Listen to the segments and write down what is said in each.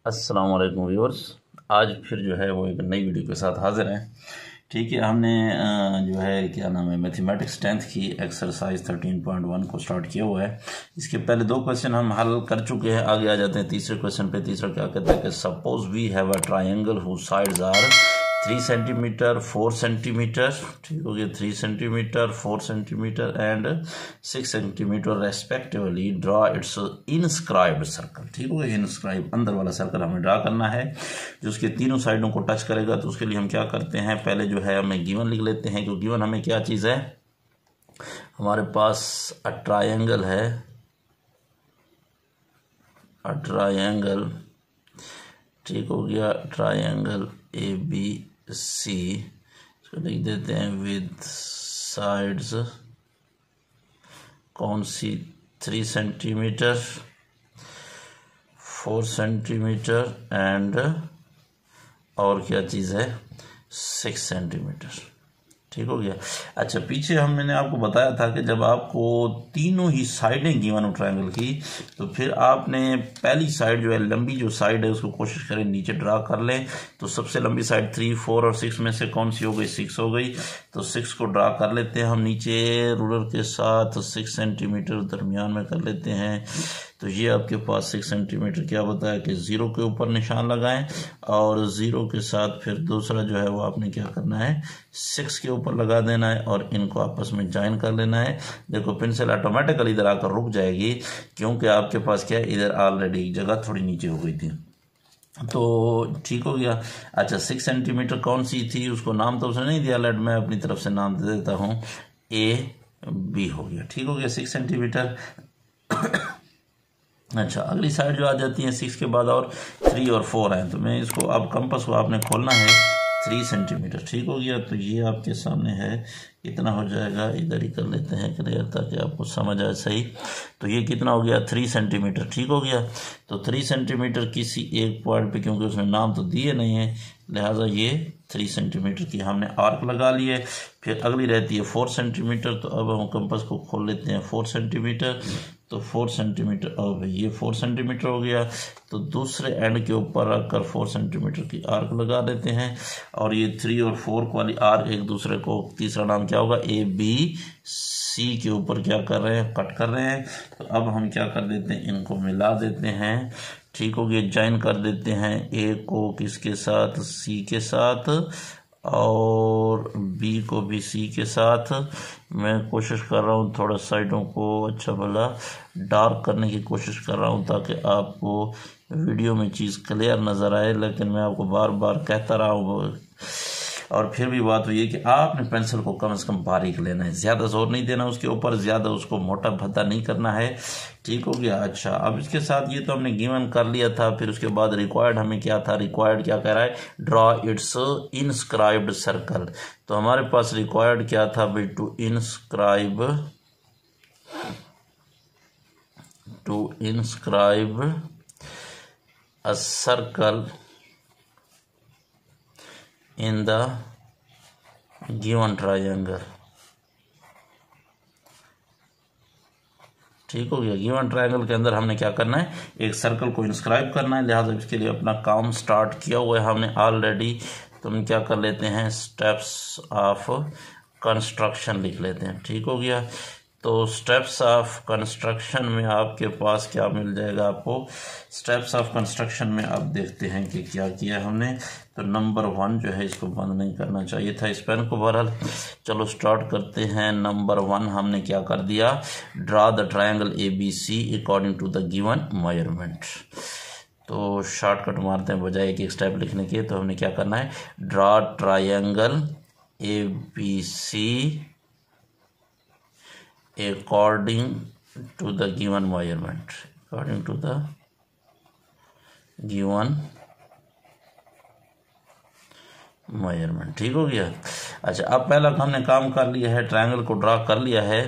अस्सलाम वालेकुम व्यूअर्स। आज फिर जो है वो एक नई वीडियो के साथ हाजिर हैं। ठीक है, हमने जो है क्या नाम है मैथमेटिक्स 10th की एक्सरसाइज 13.1 को स्टार्ट किया हुआ है। इसके पहले दो क्वेश्चन हम हल कर चुके हैं। आगे आ जाते हैं तीसरे क्वेश्चन पे। तीसरा क्या कहता है कि suppose we have a triangle whose sides are 3 centimetre 4 centimetre, ठीक हो गया, 3 centimetre 4 centimetre and 6 centimetre respectively. Draw its inscribed circle. ठीक हो गया, इनस्क्राइब अंदर वाला सर्कल हमें ड्रा करना है जो उसके तीनों साइडों को टच करेगा। तो उसके लिए हम क्या करते हैं, पहले जो है हमें गिवन लिख लेते हैं। क्योंकि गिवन हमें क्या चीज़ है, हमारे पास अ ट्रायंगल है, अ ट्रायंगल, ठीक हो गया, ट्रायंगल ABC, इसको लिख देते हैं विद साइड्स कौन सी 3 सेंटीमीटर 4 सेंटीमीटर एंड और क्या चीज़ है 6 सेंटीमीटर। ठीक हो गया। अच्छा, पीछे मैंने आपको बताया था कि जब आपको तीनों ही साइडें गिवन हो ट्रायंगल की, तो फिर आपने पहली साइड जो है, लंबी जो साइड है, उसको कोशिश करें नीचे ड्रा कर लें। तो सबसे लंबी साइड 3, 4 और 6 में से कौन सी हो गई, 6 हो गई। तो 6 को ड्रा कर लेते हैं हम नीचे रूलर के साथ, 6 सेंटीमीटर दरमियान में कर लेते हैं। तो ये आपके पास 6 सेंटीमीटर क्या बताया कि 0 के ऊपर निशान लगाएं और 0 के साथ फिर दूसरा जो है वो आपने क्या करना है, 6 के ऊपर लगा देना है और इनको आपस में ज्वाइन कर लेना है। देखो पेंसिल ऑटोमेटिकली इधर आकर रुक जाएगी क्योंकि आपके पास क्या है, इधर ऑलरेडी जगह थोड़ी नीचे हो गई थी। तो ठीक हो गया। अच्छा, 6 सेंटीमीटर कौन सी थी, उसको नाम तो उसने नहीं दिया, लेट मैं अपनी तरफ से नाम दे देता हूँ, AB हो गया। ठीक हो गया, 6 सेंटीमीटर। अच्छा, अगली साइड जो आ जाती है 6 के बाद और 3 और 4 हैं, तो मैं इसको, अब कंपास को आपने खोलना है 3 सेंटीमीटर। ठीक हो गया। तो ये आपके सामने है, कितना हो जाएगा, इधर ही कर लेते हैं क्लियर ताकि आपको समझ आए सही। तो ये कितना हो गया, 3 सेंटीमीटर। ठीक हो गया। तो 3 सेंटीमीटर किसी एक पॉइंट पे, क्योंकि उसने नाम तो दिए नहीं है, लिहाजा ये 3 सेंटीमीटर की हमने आर्क लगा ली है। फिर अगली रहती है 4 सेंटीमीटर। तो अब हम कंपास को खोल लेते हैं 4 सेंटीमीटर। तो 4 सेंटीमीटर, अब ये 4 सेंटीमीटर हो गया। तो दूसरे एंड के ऊपर रखकर 4 सेंटीमीटर की आर्क लगा देते हैं और ये 3 और 4 वाली आर्क एक दूसरे को, तीसरा नाम क्या होगा, ABC के ऊपर क्या कर रहे हैं, कट कर रहे हैं। तो अब हम क्या कर देते हैं, इनको मिला देते हैं। ठीक हो गया, ज्वाइन कर देते हैं A को किसके साथ, C के साथ, और B को भी C के साथ। मैं कोशिश कर रहा हूँ थोड़ा साइडों को अच्छा भला डार्क करने की कोशिश कर रहा हूँ ताकि आपको वीडियो में चीज़ क्लियर नज़र आए, लेकिन मैं आपको बार बार कहता रहा हूँ। और फिर भी बात हुई है कि आपने पेंसिल को कम से कम बारीक लेना है, ज़्यादा जोर नहीं देना उसके ऊपर, ज़्यादा उसको मोटा भद्दा नहीं करना है। ठीक हो गया। अच्छा, अब इसके साथ ये तो हमने गिवन कर लिया था। फिर उसके बाद रिक्वायर्ड हमें क्या था, रिक्वायर्ड क्या कह रहा है, ड्रॉ इट्स इनस्क्राइब्ड सर्कल। तो हमारे पास रिक्वायर्ड क्या था भाई, to inscribe a circle in the given triangle। ठीक हो गया। गिवन ट्रायंगल के अंदर हमने क्या करना है, एक सर्कल को इंस्क्राइब करना है, लिहाजा इसके लिए अपना काम स्टार्ट किया हुआ है हमने ऑलरेडी। तो हम क्या कर लेते हैं, स्टेप्स ऑफ कंस्ट्रक्शन लिख लेते हैं। ठीक हो गया। तो स्टेप्स ऑफ कंस्ट्रक्शन में आपके पास क्या मिल जाएगा, आपको स्टेप्स ऑफ कंस्ट्रक्शन में आप देखते हैं कि क्या किया हमने। तो नंबर 1 जो है, इसको बंद नहीं करना चाहिए था इस पेन को, बहरहाल चलो स्टार्ट करते हैं। नंबर 1 हमने क्या कर दिया, draw the triangle ABC according to the given measurement. तो शॉर्टकट मारते हैं बजाय एक स्टेप लिखने के। तो हमने क्या करना है, draw triangle ABC according to the given measurement, according to the given measurement। ठीक हो गया। अच्छा, अब पहला हमने काम कर लिया है, ट्रायंगल को ड्रा कर लिया है।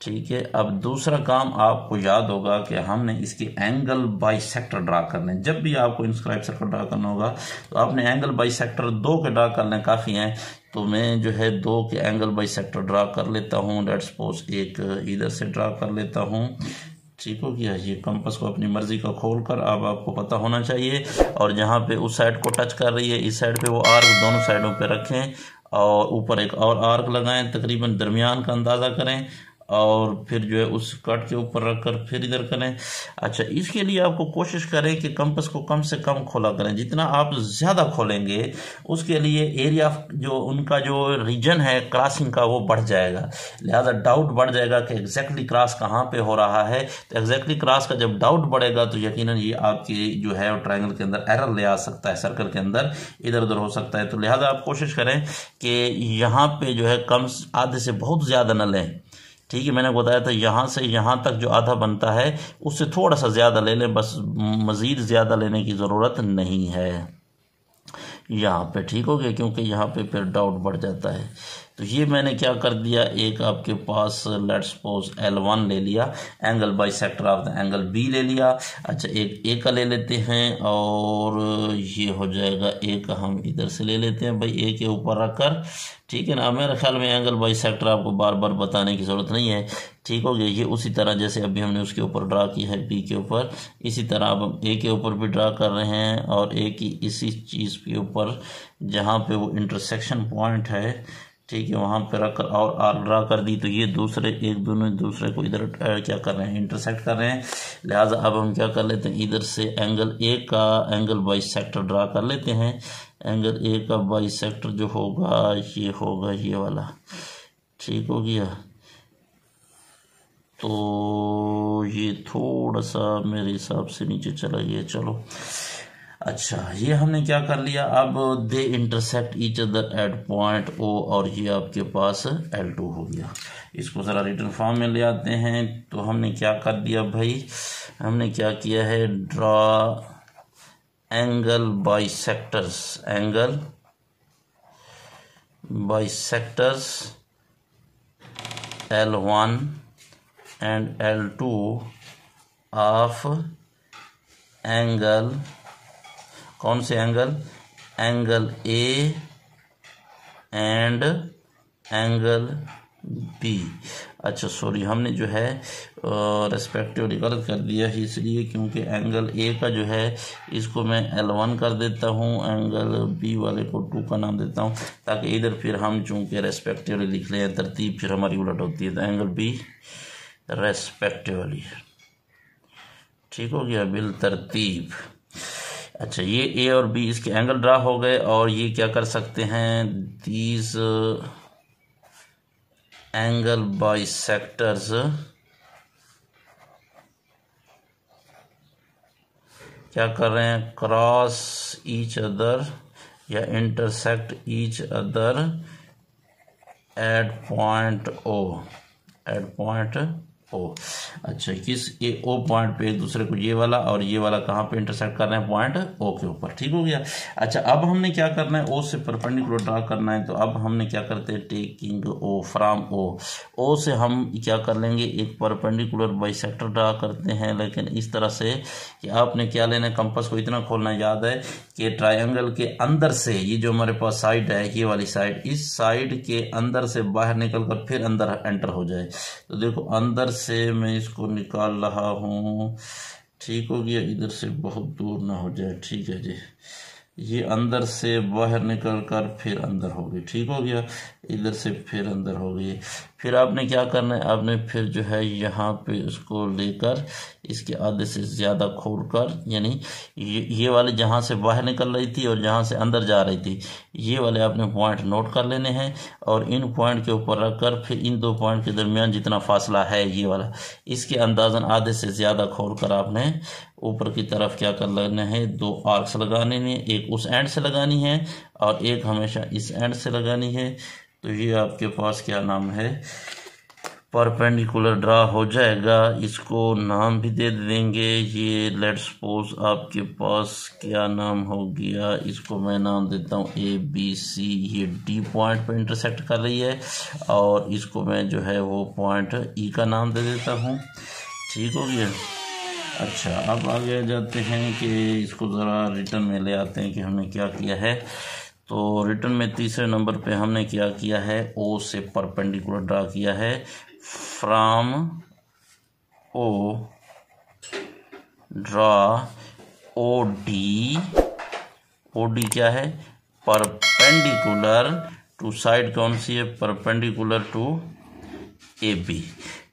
ठीक है, अब दूसरा काम आपको याद होगा कि हमने इसके एंगल बाइसेक्टर ड्रा करने। जब भी आपको इंस्क्राइब सर्कल ड्रा करना होगा तो आपने एंगल बाइसेक्टर 2 के ड्रा करने काफ़ी हैं। तो मैं जो है 2 के एंगल बाइसेक्टर ड्रा कर लेता हूँ। लेट्स सपोज एक इधर से ड्रा कर लेता हूँ ठीक हो गया। ये कंपास को अपनी मर्जी का खोल कर अब आपको पता होना चाहिए, और जहाँ पे उस साइड को टच कर रही है इस साइड पे वो आर्क दोनों साइडों पे रखें और ऊपर एक और आर्क लगाएं, तकरीबन दरमियान का अंदाज़ा करें और फिर जो है उस कट के ऊपर रखकर फिर इधर करें। अच्छा, इसके लिए आपको कोशिश करें कि कंपास को कम से कम खोला करें। जितना आप ज़्यादा खोलेंगे उसके लिए एरिया जो उनका जो रीजन है क्रॉसिंग का वो बढ़ जाएगा, लिहाजा डाउट बढ़ जाएगा कि एग्जैक्टली क्रॉस कहाँ पे हो रहा है। तो एग्जैक्टली क्रॉस का जब डाउट बढ़ेगा तो यकीनन ये आपकी जो है ट्रायंगल के अंदर एरर ले आ सकता है, सर्कल के अंदर इधर उधर हो सकता है। तो लिहाजा आप कोशिश करें कि यहाँ पे जो है कम आधे से बहुत ज़्यादा न लें। ठीक है, मैंने बताया था यहाँ से यहाँ तक जो आधा बनता है उससे थोड़ा सा ज़्यादा ले लें, बस मज़ीद ज़्यादा लेने की ज़रूरत नहीं है यहाँ पे। ठीक हो गया, क्योंकि यहाँ पे फिर डाउट बढ़ जाता है। तो ये मैंने क्या कर दिया, एक आपके पास लेट्स सपोज L1 ले लिया, angle bisector of the angle B ले लिया। अच्छा, एक ए का ले लेते हैं और ये हो जाएगा ए का हम इधर से ले लेते हैं भाई, ए के ऊपर रखकर। ठीक है ना, मेरे ख्याल में एंगल बाइसेक्टर आपको बार बार बताने की ज़रूरत नहीं है। ठीक हो गया, ये उसी तरह जैसे अभी हमने उसके ऊपर ड्रा किया है बी के ऊपर, इसी तरह अब हम ए के ऊपर भी ड्रा कर रहे हैं और ए की इसी चीज़ के ऊपर जहाँ पे वो इंटरसेक्शन पॉइंट है, ठीक है, वहाँ पे रखकर और आर्क ड्रा कर दी। तो ये दूसरे एक दोनों दूसरे को इधर क्या कर रहे हैं, इंटरसेक्ट कर रहे हैं। लिहाजा अब हम क्या कर लेते हैं, इधर से एंगल ए का एंगल बाइसेक्टर ड्रा कर लेते हैं। एंगल ए का बाइसेक्टर जो होगा ये वाला। ठीक हो गया, तो ये थोड़ा सा मेरे हिसाब से नीचे चला गया, चलो। अच्छा, ये हमने क्या कर लिया, अब they intersect each other at point O और ये आपके पास L2 हो गया। इसको ज़रा रिटर्न फॉर्म में ले आते हैं। तो हमने क्या कर दिया भाई, हमने क्या किया है, draw angle bisectors, angle bisectors L1 and L2 of angle, कौन से angle, angle A and angle B। अच्छा सॉरी, हमने जो है रेस्पेक्टिवली गलत कर दिया है, इसलिए क्योंकि एंगल A का जो है इसको मैं L1 कर देता हूँ, एंगल B वाले को 2 का नाम देता हूँ, ताकि इधर फिर हम चूँकि रेस्पेक्टिवली लिख लें, तरतीब फिर हमारी उलट होती है। तो एंगल B रेस्पेक्टिवली, ठीक हो गया, बिल तरतीब। अच्छा, ये ए और बी इसके एंगल ड्रा हो गए, और ये क्या कर सकते हैं, दीज एंगल बाइसेक्टर्स क्या कर रहे हैं, क्रॉस ईच अदर या intersect each other at point O, at point O। अच्छा, किस O पॉइंट पे एक दूसरे को, ये वाला और ये वाला कहाँ पे इंटरसेक्ट कर रहे हैं, पॉइंट O के ऊपर। ठीक हो गया। अच्छा, अब हमने क्या करना है, O से परपेंडिकुलर ड्रा करना है। तो अब हमने क्या करते हैं, टेकिंग O फ्रॉम O से हम क्या कर लेंगे, एक परपेंडिकुलर बाइसेक्टर ड्रा करते हैं, लेकिन इस तरह से कि आपने क्या लेना है, कंपास को इतना खोलना याद है कि ट्रायंगल के अंदर से, ये जो हमारे पास साइड है, ये वाली साइड, इस साइड के अंदर से बाहर निकल कर फिर अंदर एंटर हो जाए। तो देखो, अंदर से मैं इसको निकाल रहा हूँ। ठीक हो गया, इधर से बहुत दूर ना हो जाए। ठीक है जी, ये अंदर से बाहर निकल कर फिर अंदर हो गई। ठीक हो गया, इधर से फिर अंदर हो गई। फिर आपने क्या करना है, आपने फिर जो है यहाँ पे उसको लेकर इसके आधे से ज़्यादा खोल कर, यानी ये वाले जहाँ से बाहर निकल रही थी और जहाँ से अंदर जा रही थी, ये वाले आपने पॉइंट नोट कर लेने हैं, और इन पॉइंट के ऊपर रखकर फिर इन दो पॉइंट के दरमियान जितना फासला है ये वाला, इसके अंदाजन आधे से ज़्यादा खोल कर आपने ऊपर की तरफ क्या कर लेना है, 2 आर्क्स लगाने हैं। एक उस एंड से लगानी है और एक हमेशा इस एंड से लगानी है। तो ये आपके पास क्या नाम है, परपेंडिकुलर ड्रा हो जाएगा। इसको नाम भी दे देंगे, ये लेट्स सपोज आपके पास क्या नाम हो गया, इसको मैं नाम देता हूँ ABC। ये D पॉइंट पर इंटरसेक्ट कर रही है, और इसको मैं जो है वो पॉइंट E का नाम दे देता हूँ। ठीक हो गया। अच्छा, अब आगे जाते हैं कि इसको ज़रा रिटर्न में ले आते हैं कि हमने क्या किया है। तो रिटर्न में तीसरे नंबर पे हमने क्या किया है, O से परपेंडिकुलर ड्रा किया है from O draw O D क्या है, परपेंडिकुलर टू साइड कौन सी है, परपेंडिकुलर टू ए बी।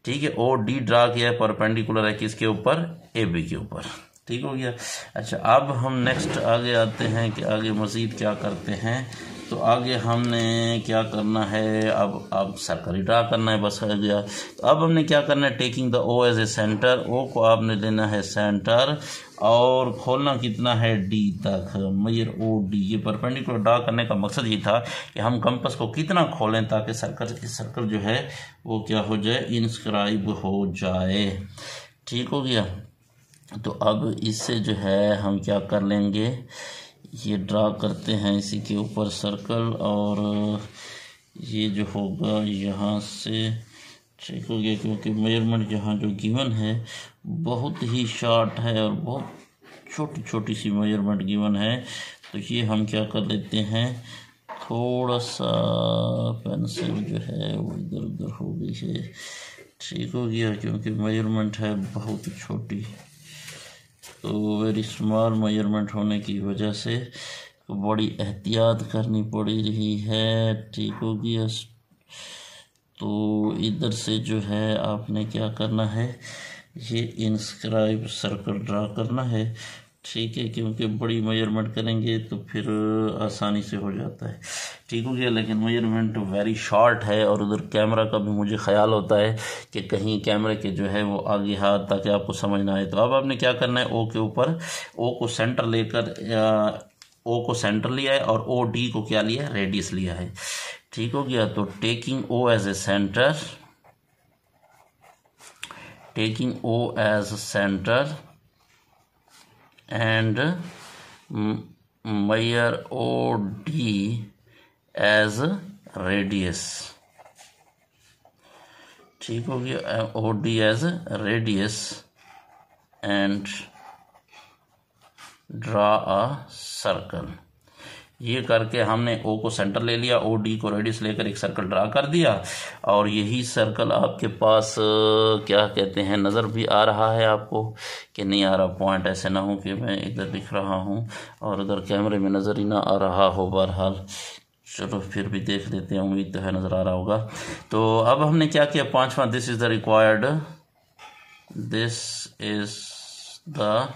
ठीक है, ओ डी ड्रा किया है, परपेंडिकुलर है किसके ऊपर, ए बी के ऊपर। ठीक हो गया। अच्छा, अब हम नेक्स्ट आगे आते हैं कि आगे मज़ीद क्या करते हैं। तो आगे हमने क्या करना है, अब सर्कल ड्रा करना है, बस हो गया। तो अब हमने क्या करना है, taking the O as a centre, O को आपने लेना है सेंटर और खोलना कितना है, डी तक, मेजर ओ डी। ये परपेंडिकुलर ड्रा करने का मकसद ये था कि हम कंपास को कितना खोलें ताकि सर्कल जो है वो क्या हो जाए, इंस्क्राइब हो जाए। ठीक हो गया। तो अब इससे जो है हम क्या कर लेंगे, ये ड्रा करते हैं इसी के ऊपर सर्कल, और ये जो होगा यहाँ से, ठीक हो गया, क्योंकि मेजरमेंट यहाँ जो गिवन है बहुत ही शॉर्ट है और बहुत छोटी छोटी सी मेजरमेंट गिवन है। तो ये हम क्या कर लेते हैं, थोड़ा सा पेंसिल जो है वो इधर उधर हो गई है। ठीक हो गया, क्योंकि मेजरमेंट है बहुत छोटी, तो वेरी स्मॉल मेजरमेंट होने की वजह से बड़ी एहतियात करनी पड़ रही है। ठीक हो गया। तो इधर से जो है आपने क्या करना है, ये इंस्क्राइब सर्कल ड्रा करना है। ठीक है, क्योंकि बड़ी मेजरमेंट करेंगे तो फिर आसानी से हो जाता है। ठीक हो गया, लेकिन मेजरमेंट वेरी शॉर्ट है और उधर कैमरा का भी मुझे ख्याल होता है कि कहीं कैमरे के जो है वो आगे हाथ, ताकि आपको समझ ना आए। तो अब आपने क्या करना है, ओ के ऊपर, ओ को सेंटर लेकर, ओ को सेंटर लिया है और ओ डी को क्या लिया है, रेडियस लिया है। ठीक हो गया। तो taking O as a centre, taking O as centre and measure OD as radius। ठीक हो गया, OD as radius and draw a circle। ये करके हमने ओ को सेंटर ले लिया, ओ डी को रेडियस लेकर एक सर्कल ड्रा कर दिया, और यही सर्कल आपके पास क्या कहते हैं, नज़र भी आ रहा है आपको कि नहीं आ रहा। पॉइंट ऐसे ना हो कि मैं इधर दिख रहा हूँ और उधर कैमरे में नज़र ही ना आ रहा हो। बहरहाल चलो फिर भी देख लेते हैं, उम्मीद तो है नज़र आ रहा होगा। तो अब हमने क्या किया, पांचवा, this is the required, this is the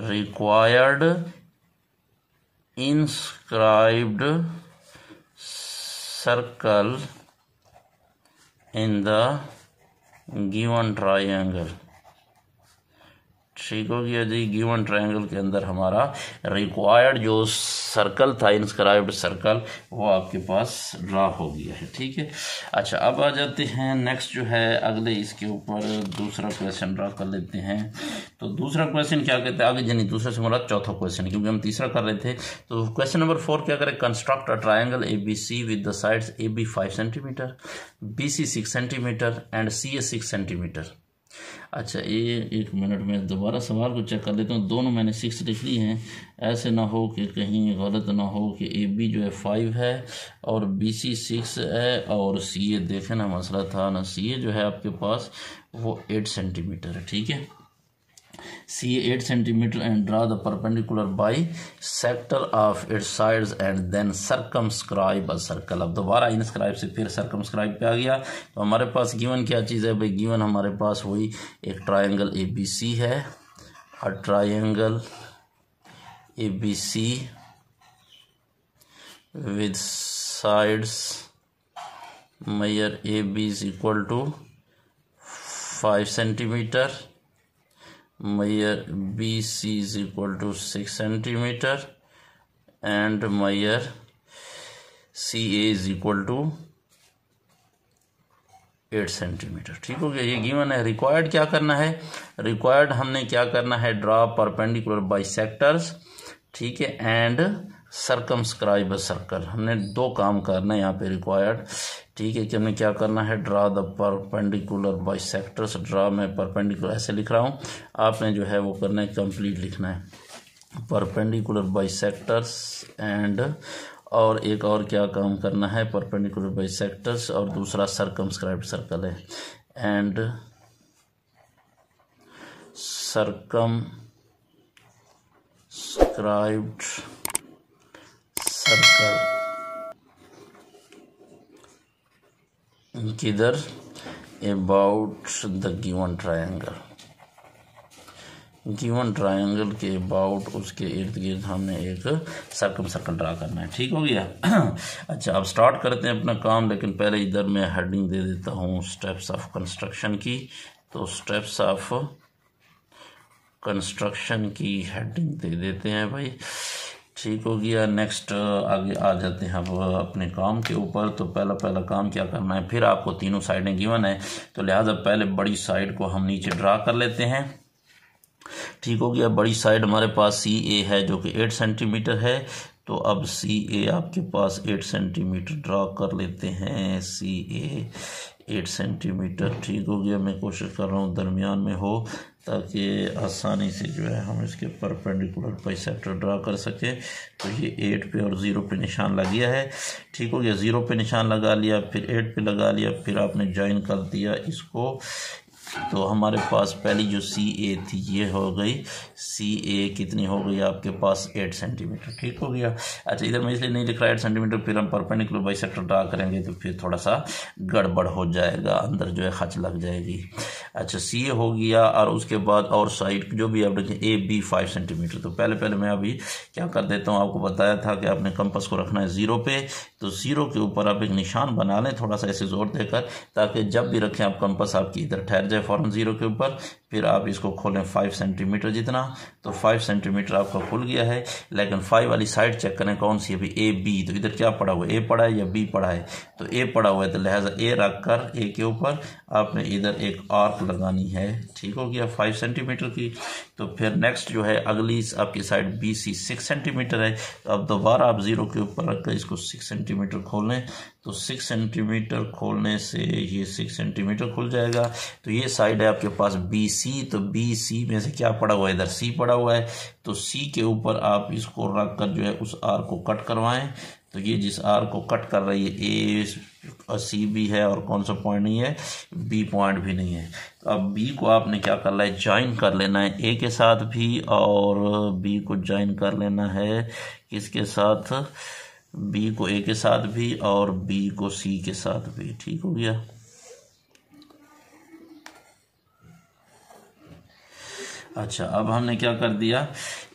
required inscribed circle in the given triangle। ठीक हो गया जी, गिवन ट्रायंगल के अंदर हमारा रिक्वायर्ड जो सर्कल था, इंस्क्राइब्ड सर्कल, वो आपके पास ड्रा हो गया है। ठीक है। अच्छा, अब आ जाते हैं नेक्स्ट जो है अगले, इसके ऊपर दूसरा क्वेश्चन ड्रा कर लेते हैं। तो दूसरा क्वेश्चन क्या कहते हैं, आगे यानी दूसरा से मुराद चौथा क्वेश्चन, क्योंकि हम तीसरा कर रहे थे। तो क्वेश्चन नंबर 4 क्या करें, construct a triangle A B C with the sides A B 5 centimetre, B C 6 centimetre and C A 6 centimetre. अच्छा, ये एक मिनट में दोबारा सवाल को चेक कर लेता हूँ। दोनों मैंने 6 लिख ली हैं, ऐसे ना हो कि कहीं गलत ना हो कि ए बी जो है 5 है और बी सी 6 है और सी ए, देखे ना मसला था ना, सी ए जो है आपके पास वो 8 सेंटीमीटर है। ठीक है, C 8 centimetre and draw the perpendicular bisector of its sides and then circumscribe a circle. अब दोबारा इंस्क्राइब से फिर सर्कमस्क्राइब पे आ गया। तो हमारे पास गिवन क्या चीज़ है भाई, गिवन हमारे पास वही एक ट्रायंगल ए बी सी है, और triangle A B C with sides measure A B is equal to 5 centimetre, measure BC is equal to 6 centimeter and measure CA is equal to 8 centimetre. ठीक हो गया, ये given है। Required क्या करना है, रिक्वायर्ड हमने क्या करना है, ड्रा परपेंडिकुलर बाइसेक्टर्स, ठीक है, एंड सर्कमस्क्राइब सर्कल। हमने 2 काम करना है यहाँ पे रिक्वायर्ड। ठीक है, कि हमने क्या करना है, draw the perpendicular bisectors. Draw मैं परपेंडिकुलर ऐसे लिख रहा हूँ, आपने जो है वो करना है, कंप्लीट लिखना है, परपेंडिकुलर बाइसेक्टर्स एंड, और एक और क्या काम करना है, परपेंडिकुलर बाइसेक्टर्स और दूसरा सर्कमस्क्राइब्ड सर्कल है, एंड circumscribed circle किधर about the given triangle के अबाउट उसके इर्द गिर्द हमने एक सर्कल ड्रा करना है। ठीक हो गया। अच्छा, अब स्टार्ट करते हैं अपना काम, लेकिन पहले इधर मैं हेडिंग दे देता हूँ स्टेप्स ऑफ कंस्ट्रक्शन की। तो स्टेप्स ऑफ कंस्ट्रक्शन की हेडिंग दे देते हैं भाई। ठीक हो गया। नेक्स्ट आगे आ जाते हैं अब अपने काम के ऊपर। तो पहला काम क्या करना है, फिर आपको तीनों साइडें गिवन है, तो लिहाजा पहले बड़ी साइड को हम नीचे ड्रा कर लेते हैं। ठीक हो गया। बड़ी साइड हमारे पास सी ए है जो कि 8 सेंटीमीटर है। तो अब सी ए आपके पास 8 सेंटीमीटर ड्रा कर लेते हैं। सी ए 8 सेंटीमीटर। ठीक हो गया। मैं कोशिश कर रहा हूँ दरमियान में हो, ताकि आसानी से जो है हम इसके परपेंडिकुलर बाइसेक्टर ड्रा कर सकें। तो ये 8 पे और 0 पे निशान लग गया है। ठीक हो गया। 0 पे निशान लगा लिया, फिर 8 पे लगा लिया, फिर आपने ज्वाइन कर दिया इसको। तो हमारे पास पहली जो सी ए थी ये हो गई, सी ए कितनी हो गई आपके पास 8 सेंटीमीटर। ठीक हो गया। अच्छा, इधर मैं इसलिए नहीं लिख रहा 8 सेंटीमीटर, फिर हम परपेंडिकुलर बाइसेक्टर ड्रा करेंगे तो फिर थोड़ा सा गड़बड़ हो जाएगा, अंदर जो है खच लग जाएगी। अच्छा, सी ए हो गया, और उसके बाद और साइड जो भी आप रखें ए बी 5 सेंटीमीटर। तो पहले मैं अभी क्या कर देता हूँ, आपको बताया था कि आपने कंपास को रखना है 0 पे। तो 0 के ऊपर आप एक निशान बना लें थोड़ा सा ऐसे जोर देकर, ताकि जब भी रखें आप कंपास आपकी इधर ठहर जाए फौरन 0 के ऊपर। फिर आप इसको खोलें 5 सेंटीमीटर जितना। तो 5 सेंटीमीटर आपका खुल गया है, लेकिन 5 वाली साइड चेक करें कौन सी है अभी, ए बी। तो इधर क्या पड़ा हुआ है, ए पड़ा है या बी पड़ा है? तो ए पड़ा हुआ है, तो लिहाजा ए रख कर ए के ऊपर आपने इधर एक आर्क लगानी है। ठीक हो गया, 5 सेंटीमीटर की। तो फिर नेक्स्ट जो है अगली आपकी साइड बी सी 6 सेंटीमीटर है। तो अब दोबारा आप 0 के ऊपर रखकर इसको 6 सेंटीमीटर खोलें। तो 6 सेंटीमीटर खोलने से ये 6 सेंटीमीटर खुल जाएगा। तो ये साइड है आपके पास बी सी। तो बी सी में से क्या पड़ा हुआ है, इधर सी पड़ा हुआ है। तो सी के ऊपर आप इसको रख कर जो है उस आर को कट करवाएं। तो ये जिस आर को कट कर रही है ए सी भी है, और कौन सा पॉइंट नहीं है, बी पॉइंट भी नहीं है। तो अब बी को आपने क्या करना है, ज्वाइन कर लेना है ए के साथ भी, और बी को ज्वाइन कर लेना है किसके साथ, बी को ए के साथ भी और बी को सी के साथ भी। ठीक हो गया। अच्छा, अब हमने क्या कर दिया,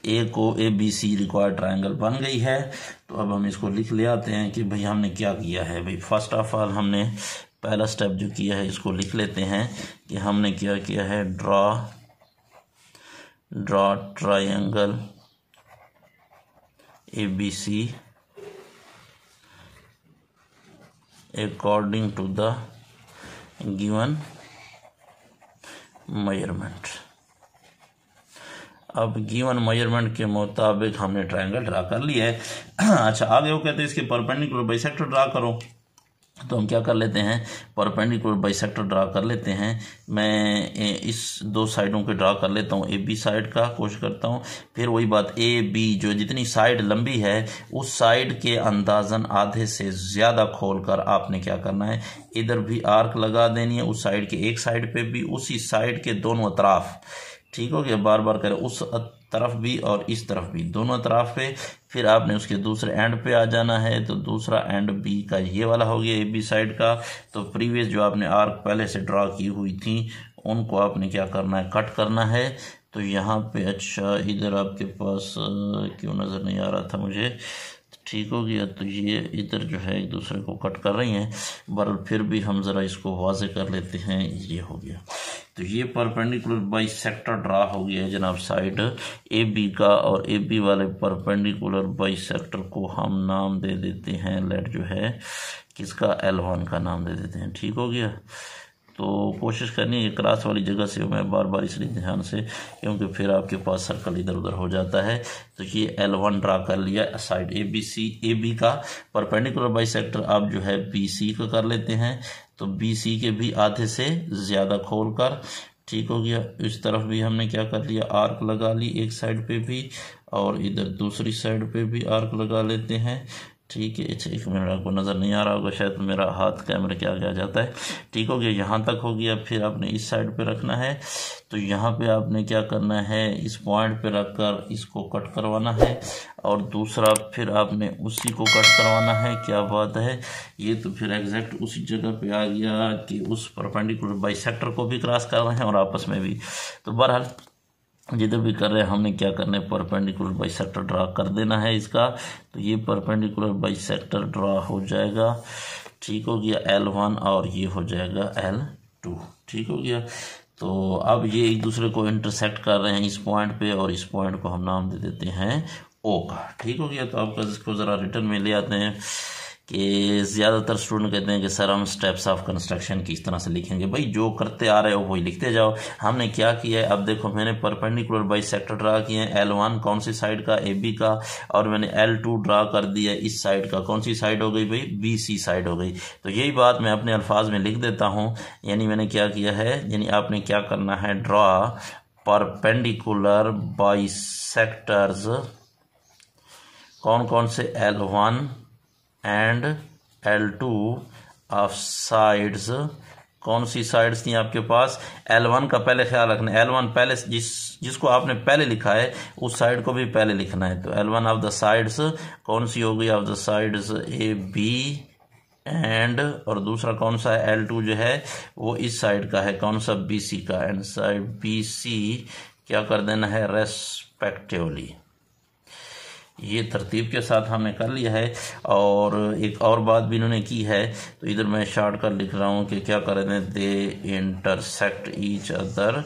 ए को A B C required triangle बन गई है। तो अब हम इसको लिख ले आते हैं कि भाई हमने क्या किया है। भाई फर्स्ट ऑफ ऑल हमने पहला स्टेप जो किया है इसको लिख लेते हैं कि हमने क्या किया है, draw triangle A B C according to the given measurement। अब गिवन मेजरमेंट के मुताबिक हमने ट्रायंगल ड्रा कर लिया है। अच्छा, आगे वो कहते हैं इसके परपेंडिकुलर बाइसेक्टर ड्रा करो। तो हम क्या कर लेते हैं, परपेंडिकुलर बाइसेक्टर ड्रा कर लेते हैं। मैं इस 2 साइडों के ड्रा कर लेता हूँ, ए बी साइड का कोशिश करता हूँ। फिर वही बात, ए बी जो जितनी साइड लंबी है उस साइड के अंदाजन आधे से ज़्यादा खोलकर आपने क्या करना है, इधर भी आर्क लगा देनी है, उस साइड के एक साइड पे भी, उसी साइड के दोनों तरफ। ठीक हो गया, बार बार करें, उस तरफ भी और इस तरफ भी, दोनों तरफ पे। फिर आपने उसके दूसरे एंड पे आ जाना है। तो दूसरा एंड बी का ये वाला हो गया, ए बी साइड का। तो प्रीवियस जो आपने आर्क पहले से ड्रा की हुई थी उनको आपने क्या करना है, कट करना है। तो यहाँ पे अच्छा, इधर आपके पास क्यों नज़र नहीं आ रहा था मुझे, ठीक हो गया। तो ये इधर जो है एक दूसरे को कट कर रही हैं, बहरहाल फिर भी हम ज़रा इसको वाज़े कर लेते हैं। ये हो गया। तो ये परपेंडिकुलर बाइसेक्टर ड्रा हो गया है जनाब साइड ए बी का, और ए बी वाले परपेंडिकुलर बाइसेक्टर को हम नाम दे देते हैं, लेट जो है किसका, L1 का नाम दे देते हैं। ठीक हो गया। तो कोशिश करनी है क्रॉस वाली जगह से मैं बार बार इसलिए ध्यान से, क्योंकि फिर आपके पास सर्कल इधर उधर हो जाता है। तो ये L1 ड्रा कर लिया साइड ए बी का परपेंडिकुलर बाइसेक्टर। अब जो है बी सी का कर लेते हैं। तो बी सी के भी आधे से ज़्यादा खोल कर, ठीक हो गया। इस तरफ भी हमने क्या कर लिया, आर्क लगा ली एक साइड पे भी, और इधर दूसरी साइड पे भी आर्क लगा लेते हैं। ठीक है। अच्छा, एक मिनट, आपको नज़र नहीं आ रहा होगा शायद, मेरा हाथ कैमरे के आगे आ जाता है। ठीक हो गया, यहाँ तक हो गया। फिर आपने इस साइड पे रखना है, तो यहाँ पे आपने क्या करना है, इस पॉइंट पे रखकर इसको कट करवाना है, और दूसरा फिर आपने उसी को कट करवाना है। क्या बात है, ये तो फिर एग्जैक्ट उसी जगह पे आ गया कि उस परपेंडिकुलर बाइसेक्टर को भी क्रॉस कर रहे हैं और आपस में भी। तो बहरहाल जिधर भी कर रहे हैं हमने क्या करना है, परपेंडिकुलर बाइसेक्टर ड्रा कर देना है इसका। तो ये परपेंडिकुलर बाइसेक्टर ड्रा हो जाएगा। ठीक हो गया, L1 और ये हो जाएगा L2। ठीक हो गया। तो अब ये एक दूसरे को इंटरसेक्ट कर रहे हैं इस पॉइंट पे, और इस पॉइंट को हम नाम दे देते हैं O का। ठीक हो गया। तो आपका इसको ज़रा रिटर्न में ले आते हैं कि ज़्यादातर स्टूडेंट कहते हैं कि सर हम स्टेप्स ऑफ कंस्ट्रक्शन किस तरह से लिखेंगे। भाई जो करते आ रहे हो वही लिखते जाओ। हमने क्या किया है, अब देखो मैंने परपेंडिकुलर बाइसेक्टर ड्रा किए हैं, L1 कौन सी साइड का, AB का, और मैंने L2 ड्रा कर दिया इस साइड का। कौन सी साइड हो गई भाई, BC साइड हो गई। तो यही बात मैं अपने अल्फाज में लिख देता हूँ। यानी मैंने क्या किया है, यानी आपने क्या करना है, ड्रा परपेंडिकुलर बाइसेक्टर्स, कौन कौन से, L1 and L2 of sides. कौन सी साइड्स थी आपके पास, L1 का पहले ख्याल रखना, L1 पहले जिसको आपने पहले लिखा है उस साइड को भी पहले लिखना है। तो L1 ऑफ द साइड्स कौन सी हो गई, of the sides AB and, और दूसरा कौन सा है, L2 जो है वो इस साइड का है, कौन सा, BC का, एंड साइड BC क्या कर देना है, रेस्पेक्टिवली। ये तरतीब के साथ हमने कर लिया है। और एक और बात भी इन्होंने की है, तो इधर मैं शॉर्ट कर लिख रहा हूँ कि क्या कर रहे हैं, they intersect each other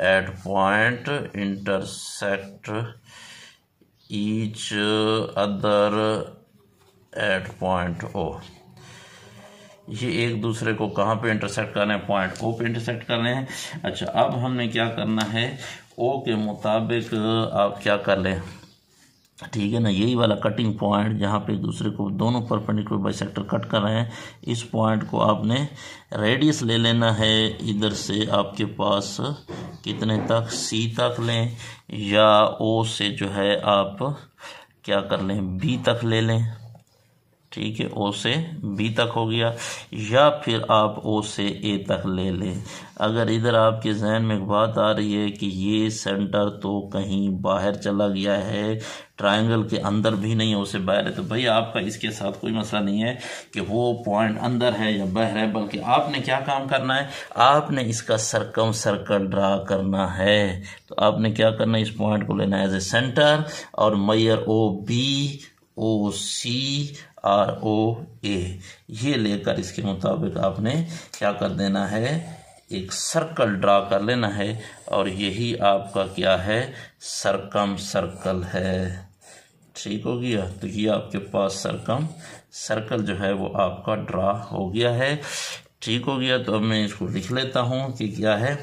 at point, intersect each other at point O। ये एक दूसरे को कहाँ पे इंटरसेक्ट कर रहे हैं, पॉइंट O पे इंटरसेक्ट कर रहे हैं। अच्छा, अब हमने क्या करना है, O के मुताबिक आप क्या कर लें, ठीक है ना, यही वाला कटिंग पॉइंट जहाँ पे एक दूसरे को दोनों परपेंडिकुलर बाइसेक्टर कट कर रहे हैं, इस पॉइंट को आपने रेडियस ले लेना है। इधर से आपके पास कितने तक, C तक लें, या O से जो है आप क्या कर लें, B तक ले लें। ठीक है, O से B तक हो गया, या फिर आप O से A तक ले लें। अगर इधर आपके जहन में एक बात आ रही है कि ये सेंटर तो कहीं बाहर चला गया है, ट्रायंगल के अंदर भी नहीं है, उसे बाहर है, तो भाई आपका इसके साथ कोई मसला नहीं है कि वो पॉइंट अंदर है या बाहर है, बल्कि आपने क्या काम करना है, आपने इसका सरकम सर्कल ड्रा करना है। तो आपने क्या करना है, इस पॉइंट को लेना है एज ए सेंटर, और मैयर OB, OC और OA ये लेकर इसके मुताबिक आपने क्या कर देना है, एक सर्कल ड्रा कर लेना है, और यही आपका क्या है, सरकम सर्कल है। ठीक हो गया। तो ये आपके पास सरकम सर्कल जो है वो आपका ड्रा हो गया है। ठीक हो गया। तो अब मैं इसको लिख लेता हूँ कि क्या है,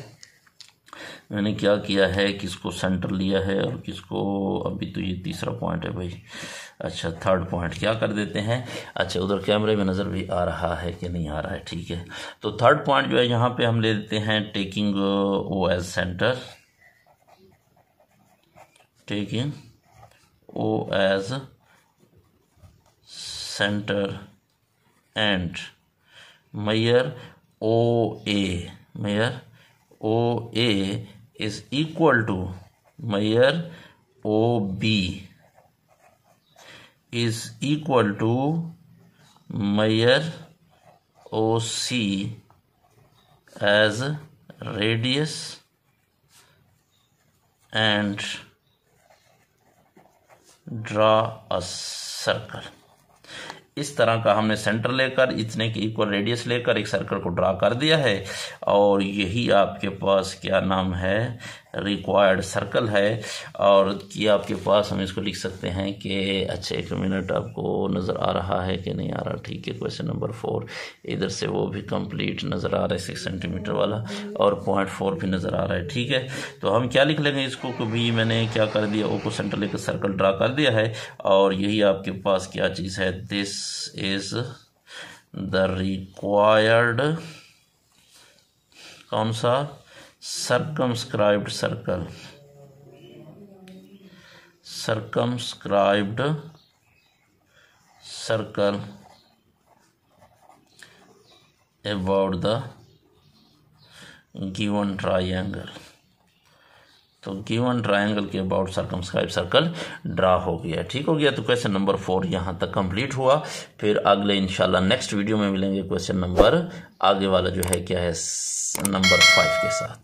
मैंने क्या किया है, किसको सेंटर लिया है और किसको, अभी तो ये तीसरा पॉइंट है भाई। अच्छा, थर्ड पॉइंट क्या कर देते हैं। अच्छा, उधर कैमरे में नज़र भी आ रहा है कि नहीं आ रहा है, ठीक है। तो थर्ड पॉइंट जो है यहाँ पे हम ले देते हैं taking O as centre, taking O as centre and measure OA, measure OA is equal to measure OB is equal to measure OC as radius and draw a circle। इस तरह का हमने सेंटर लेकर इतने की इक्वल रेडियस लेकर एक circle को ड्रा कर दिया है, और यही आपके पास क्या नाम है, रिक्वायर्ड सर्कल है। और ये आपके पास हम इसको लिख सकते हैं कि, अच्छा एक मिनट, आपको नज़र आ रहा है कि नहीं आ रहा, ठीक है। क्वेश्चन नंबर 4 इधर से वो भी कंप्लीट नज़र आ रहा है 6 सेंटीमीटर वाला, और पॉइंट 4 भी नज़र आ रहा है, ठीक है। तो हम क्या लिख लेंगे इसको कि भी मैंने क्या कर दिया, O को सेंटर लेकर सर्कल ड्रा कर दिया है, और यही आपके पास क्या चीज़ है, दिस इज द रिक्वायर्ड, कौन सा, circumscribed circle, circumscribed circle about the given triangle. तो गिवन ट्राइंगल के अबाउट सर्कमस्क्राइब सर्कल ड्रा हो गया। ठीक हो गया। तो क्वेश्चन नंबर 4 यहाँ तक कंप्लीट हुआ। फिर अगले इंशाल्लाह नेक्स्ट वीडियो में मिलेंगे क्वेश्चन नंबर आगे वाला जो है क्या है नंबर 5 के साथ।